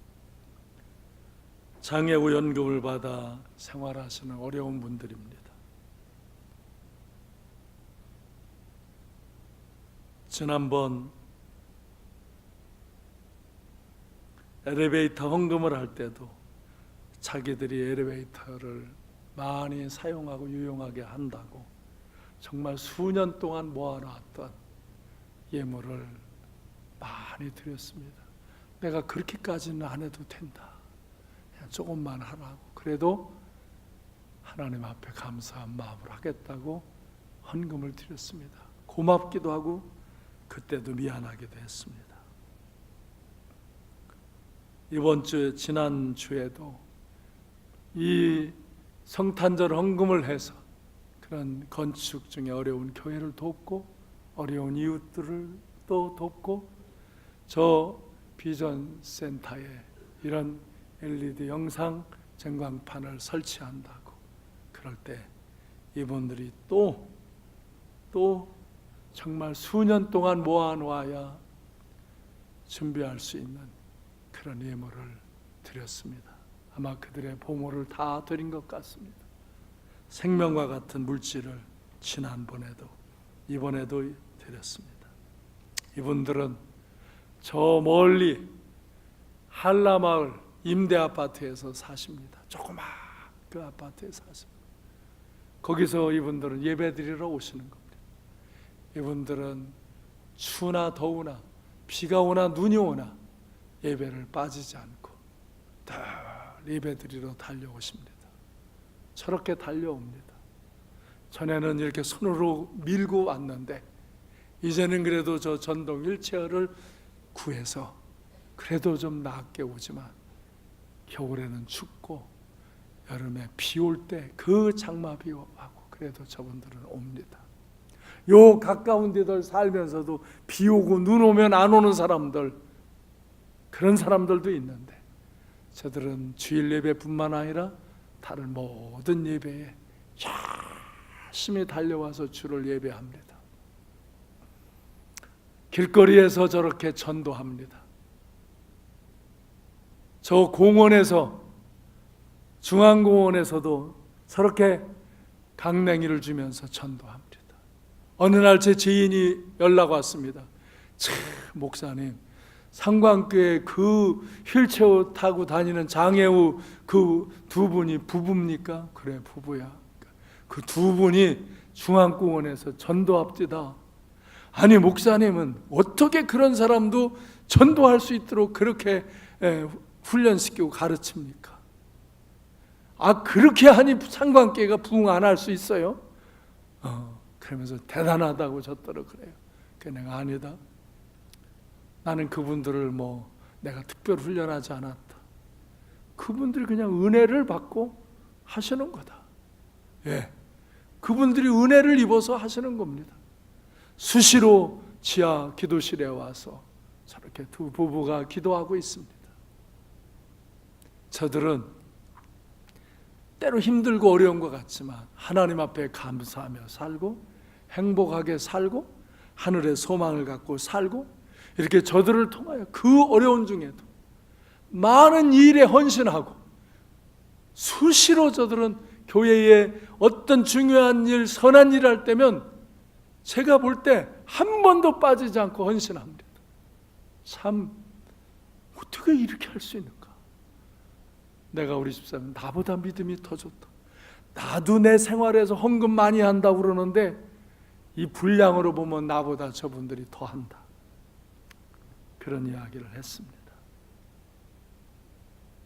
장애우 연금을 받아 생활하시는 어려운 분들입니다. 지난번 엘리베이터 헌금을 할 때도 자기들이 엘리베이터를 많이 사용하고 유용하게 한다고 정말 수년 동안 모아놨던 예물을 많이 드렸습니다. 내가 그렇게까지는 안 해도 된다, 그냥 조금만 하라고. 그래도 하나님 앞에 감사한 마음을 하겠다고 헌금을 드렸습니다. 고맙기도 하고 그때도 미안하기도 했습니다. 이번 주, 지난 주에도 이 성탄절 헌금을 해서 그런 건축 중에 어려운 교회를 돕고 어려운 이웃들을 또 돕고 저 비전 센터에 이런 LED 영상 전광판을 설치한다고 그럴 때 이분들이 또 정말 수년 동안 모아놓아야 준비할 수 있는 그런 예물을 드렸습니다. 아마 그들의 보물을 다 드린 것 같습니다. 생명과 같은 물질을 지난번에도 이번에도 드렸습니다. 이분들은 저 멀리 한라마을 임대아파트에서 사십니다. 조그만 그 아파트에 사십니다. 거기서 이분들은 예배드리러 오시는 겁니다. 이분들은 추나 더우나 비가 오나 눈이 오나 예배를 빠지지 않고 늘 예배드리러 달려오십니다. 저렇게 달려옵니다. 전에는 이렇게 손으로 밀고 왔는데 이제는 그래도 저 전동 휠체어를 구해서 그래도 좀 낫게 오지만 겨울에는 춥고 여름에 비 올 때 그 장마비하고 그래도 저분들은 옵니다. 요 가까운 데들 살면서도 비 오고 눈 오면 안 오는 사람들, 그런 사람들도 있는데 저들은 주일 예배뿐만 아니라 다른 모든 예배에 열심히 달려와서 주를 예배합니다. 길거리에서 저렇게 전도합니다. 저 공원에서, 중앙공원에서도 저렇게 강냉이를 주면서 전도합니다. 어느 날 제 지인이 연락 왔습니다. 참, 목사님, 상관교회 그 휠체어 타고 다니는 장애우 그 두 분이 부부입니까? 그래, 부부야. 그 두 분이 중앙공원에서 전도합디다. 아니 목사님은 어떻게 그런 사람도 전도할 수 있도록 그렇게 훈련시키고 가르칩니까? 그렇게 하니 상관계가 부흥 안 할 수 있어요? 그러면서 대단하다고 저더러 그래요. 내가 아니다. 나는 그분들을 내가 특별 훈련하지 않았다. 그분들이 그냥 은혜를 받고 하시는 거다. 예, 그분들이 은혜를 입어서 하시는 겁니다. 수시로 지하 기도실에 와서 저렇게 두 부부가 기도하고 있습니다. 저들은 때로 힘들고 어려운 것 같지만 하나님 앞에 감사하며 살고 행복하게 살고 하늘의 소망을 갖고 살고, 이렇게 저들을 통하여 그 어려운 중에도 많은 일에 헌신하고 수시로 저들은 교회에 어떤 중요한 일, 선한 일 할 때면 제가 볼 때 한 번도 빠지지 않고 헌신합니다. 참 어떻게 이렇게 할 수 있는가? 내가 우리 집사람 나보다 믿음이 더 좋다. 나도 내 생활에서 헌금 많이 한다고 그러는데 이 분량으로 보면 나보다 저분들이 더 한다. 그런 이야기를 했습니다.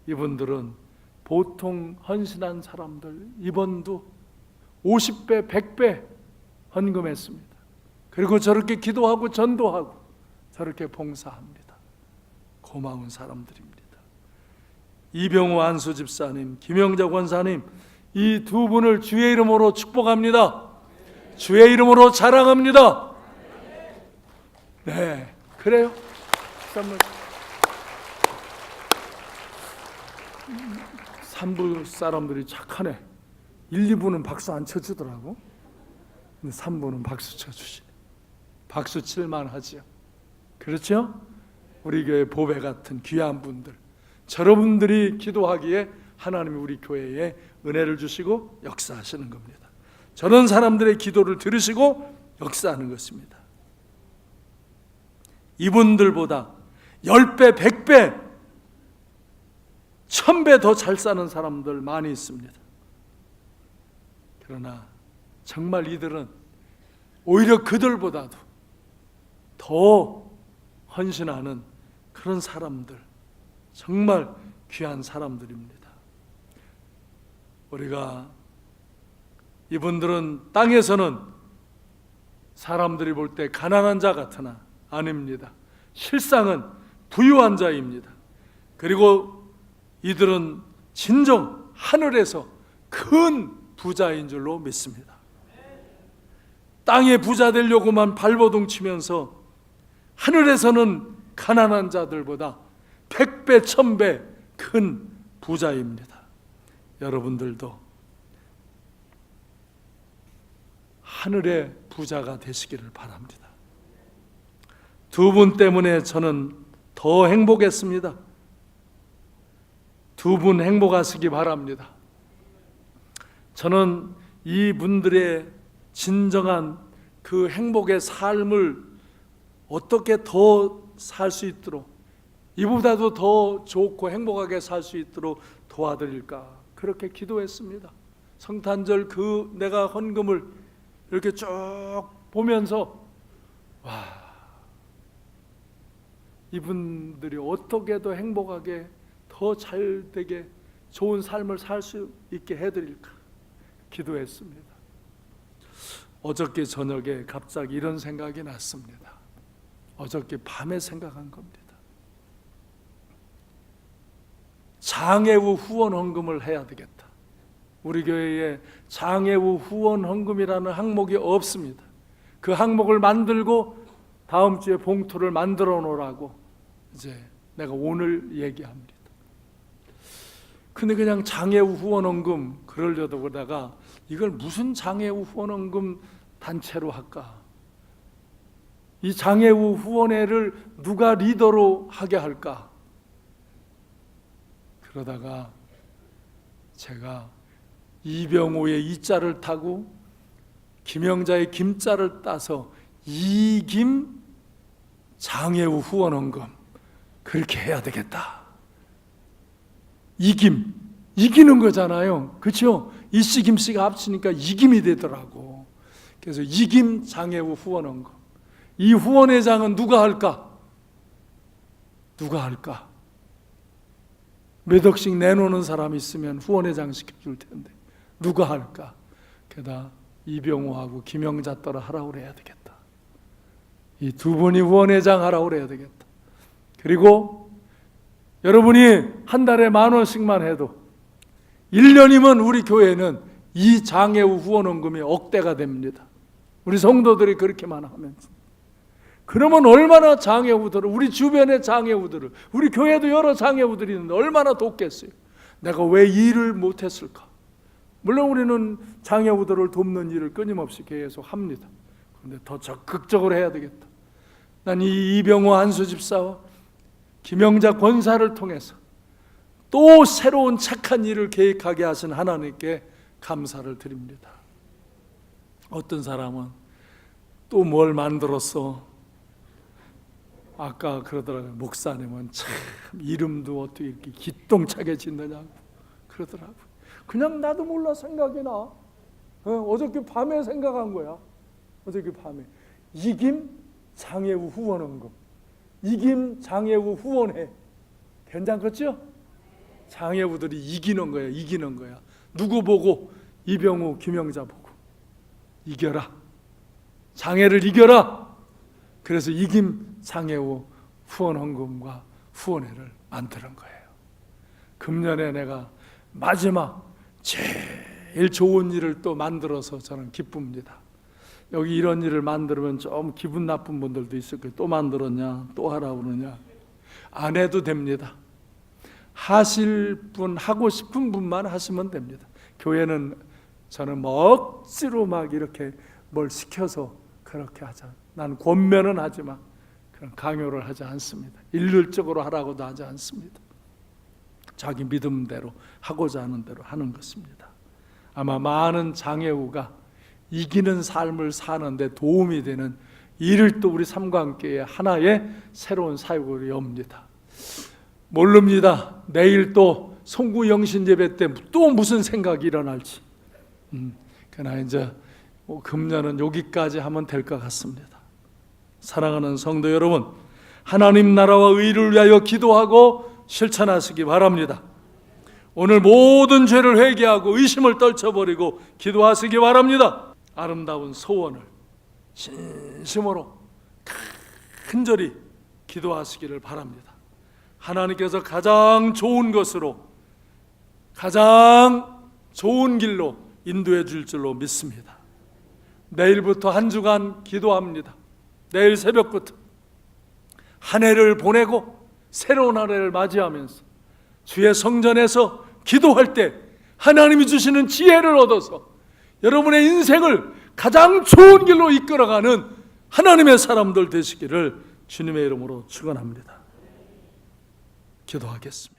이분들은 보통 헌신한 사람들, 이번도 50배, 100배 헌금했습니다. 그리고 저렇게 기도하고 전도하고 저렇게 봉사합니다. 고마운 사람들입니다. 이병우 안수 집사님, 김영자 권사님, 이 두 분을 주의 이름으로 축복합니다. 주의 이름으로 자랑합니다. 네, 그래요. 삼부 사람들이 착하네. 1, 2부는 박수 안 쳐주더라고. 근데 3부는 박수 쳐주시네. 박수 칠만 하죠. 그렇죠? 우리 교회 보배 같은 귀한 분들, 여러분들이 기도하기에 하나님이 우리 교회에 은혜를 주시고 역사하시는 겁니다. 저런 사람들의 기도를 들으시고 역사하는 것입니다. 이분들보다 10배, 100배, 1000배 더 잘 사는 사람들 많이 있습니다. 그러나 정말 이들은 오히려 그들보다도 더 헌신하는 그런 사람들, 정말 귀한 사람들입니다. 우리가 이분들은 땅에서는 사람들이 볼 때 가난한 자 같으나 아닙니다. 실상은 부유한 자입니다. 그리고 이들은 진정 하늘에서 큰 부자인 줄로 믿습니다. 땅에 부자 되려고만 발버둥 치면서 하늘에서는 가난한 자들보다 100배, 1000배 큰 부자입니다. 여러분들도 하늘의 부자가 되시기를 바랍니다. 두 분 때문에 저는 더 행복했습니다. 두 분 행복하시기 바랍니다. 저는 이분들의 진정한 그 행복의 삶을 어떻게 더 살 수 있도록, 이보다도 더 좋고 행복하게 살 수 있도록 도와드릴까, 그렇게 기도했습니다. 성탄절 그 내가 헌금을 이렇게 쭉 보면서 와, 이분들이 어떻게 더 행복하게 더 잘되게 좋은 삶을 살 수 있게 해드릴까 기도했습니다. 어저께 저녁에 갑자기 이런 생각이 났습니다. 어저께 밤에 생각한 겁니다. 장애우 후원 헌금을 해야 되겠다. 우리 교회에 장애우 후원 헌금이라는 항목이 없습니다. 그 항목을 만들고 다음 주에 봉투를 만들어 놓으라고 이제 내가 오늘 얘기합니다. 근데 그냥 장애우 후원 헌금 그러려다 보다가 이걸 무슨 장애우 후원 헌금 단체로 할까? 이 장애우 후원회를 누가 리더로 하게 할까? 그러다가 제가 이병호의 이자를 타고 김영자의 김자를 따서 이김 장애우 후원 헌금 그렇게 해야 되겠다. 이김 이기는 거잖아요. 그렇죠? 이씨 김씨가 합치니까 이김이 되더라고. 그래서 이김 장애우 후원원금. 이 후원회장은 누가 할까? 누가 할까? 몇 억씩 내놓는 사람이 있으면 후원회장 시켜줄 텐데 누가 할까? 게다가 이병호하고 김영자 따라 하라고 그래야 되겠다. 이 두 분이 후원회장 하라고 그래야 되겠다. 그리고 여러분이 한 달에 10,000원씩만 해도 1년이면 우리 교회는 이 장애우 후원원금이 억대가 됩니다. 우리 성도들이 그렇게만 하면. 그러면 얼마나 장애우들을, 우리 주변의 장애우들을, 우리 교회도 여러 장애우들이 있는데 얼마나 돕겠어요. 내가 왜 이 일을 못했을까? 물론 우리는 장애우들을 돕는 일을 끊임없이 계속 합니다. 그런데 더 적극적으로 해야 되겠다. 난 이 이병호 한수 집사와 김영자 권사를 통해서 또 새로운 착한 일을 계획하게 하신 하나님께 감사를 드립니다. 어떤 사람은 또 뭘 만들었어? 아까 그러더라고요. 목사님은 참 이름도 어떻게 이렇게 기똥차게 짓느냐고 그러더라고요. 그냥 나도 몰라 생각이 나. 어저께 밤에 생각한 거야. 어저께 밤에 이김 장애우 후원원금, 이김 장애우 후원회. 괜찮겠죠? 장애우들이 이기는 거야. 이기는 거야. 누구 보고? 이병우 김영자 보고 이겨라. 장애를 이겨라. 그래서 이김 장애우 후원헌금과 후원회를 만드는 거예요. 금년에 내가 마지막 제일 좋은 일을 또 만들어서 저는 기쁩니다. 여기 이런 일을 만들면 좀 기분 나쁜 분들도 있을 거예요. 또 만들었냐? 또 하라고 그러냐? 안 해도 됩니다. 하실 분, 하고 싶은 분만 하시면 됩니다. 교회는 저는 뭐 억지로 막 이렇게 뭘 시켜서 그렇게 하자. 난 권면은 하지만 그런 강요를 하지 않습니다. 일률적으로 하라고도 하지 않습니다. 자기 믿음대로 하고자 하는 대로 하는 것입니다. 아마 많은 장애우가 이기는 삶을 사는데 도움이 되는 일을 또 우리 삼관교회 하나의 새로운 사역으로 엽니다. 모릅니다. 내일 또 송구 영신 예배 때 또 무슨 생각이 일어날지. 그러나 이제 금년은 여기까지 하면 될 것 같습니다. 사랑하는 성도 여러분, 하나님 나라와 의를 위하여 기도하고 실천하시기 바랍니다. 오늘 모든 죄를 회개하고 의심을 떨쳐버리고 기도하시기 바랍니다. 아름다운 소원을 진심으로 간절히 기도하시기를 바랍니다. 하나님께서 가장 좋은 것으로, 가장 좋은 길로 인도해 줄 줄로 믿습니다. 내일부터 한 주간 기도합니다. 내일 새벽부터 한 해를 보내고 새로운 한 해를 맞이하면서 주의 성전에서 기도할 때 하나님이 주시는 지혜를 얻어서 여러분의 인생을 가장 좋은 길로 이끌어가는 하나님의 사람들 되시기를 주님의 이름으로 축원합니다. 기도하겠습니다.